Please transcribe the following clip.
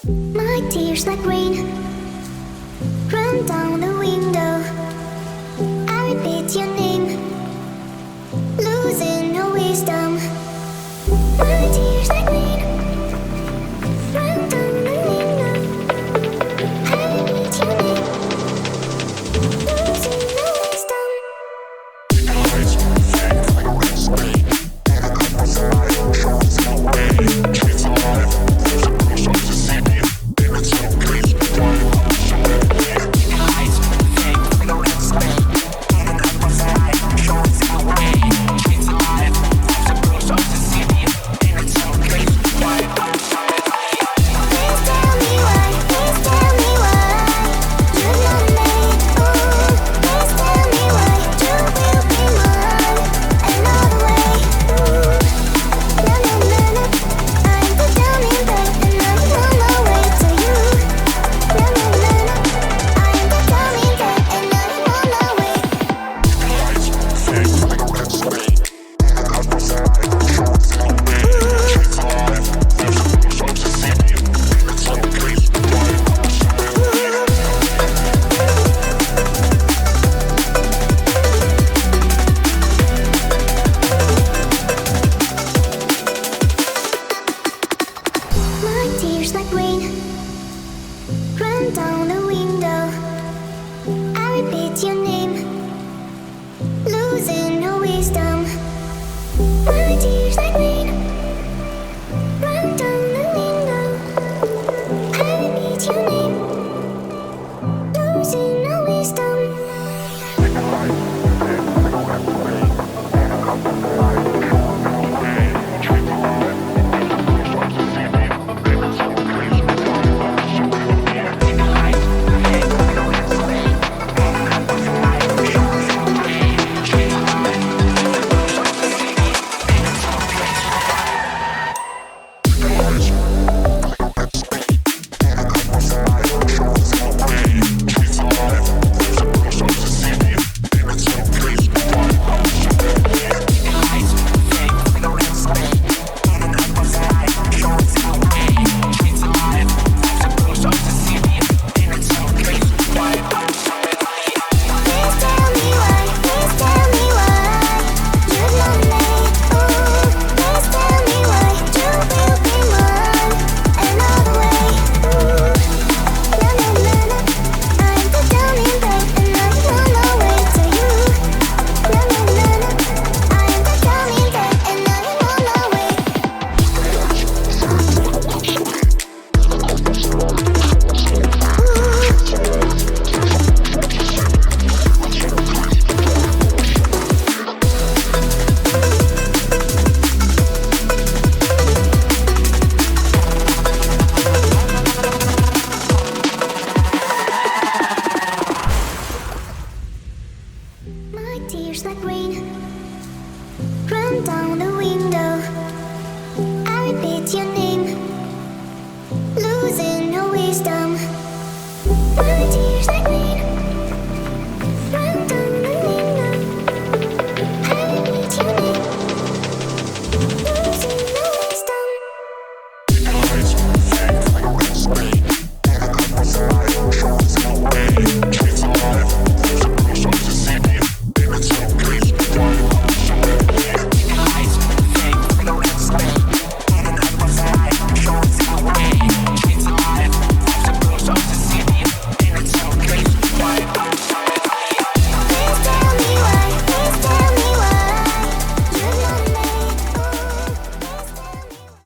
My tears like rain run down the window. I repeat your name, losing no wisdom. My tears like rain run down the window. I repeat your name, losing no wisdom. Eyes fake like a red screen, and a couple side shows no way. Kids alive, there's a bruise on the city, and it's so crazy. Why I'm so happy. Eyes fake like a red screen, and a couple side shows no way. Kids alive, there's a bruise on the city, and it's so crazy. Why I'm so happy. Please tell me why, please tell me why you love me. Ooh, please tell me why you will be mine another way. Ooh, na na na na, I'm the down in bed and I'm on my way to you. Na na na na, I'm the down in bed and I'm on my way. Eyes fake like a red screen, and a couple side shows no way. Kids alive, there's a bruise on the city, and it's so crazy. Why I'm so happy. My tears like rain run down the window. I repeat your name, losing no wisdom. My tears like rain run down the window. I repeat your name, losing no wisdom. Please tell me why, please tell me why you love me. Ooh, please tell me why you will be mine another way. Ooh, na na na na, I'm the down in bed and I'm on my way to you. Na na na na, I'm the down in bed and I'm on my way. My tears like rain run down the window. I repeat your name, losing no wisdom. My tears like rain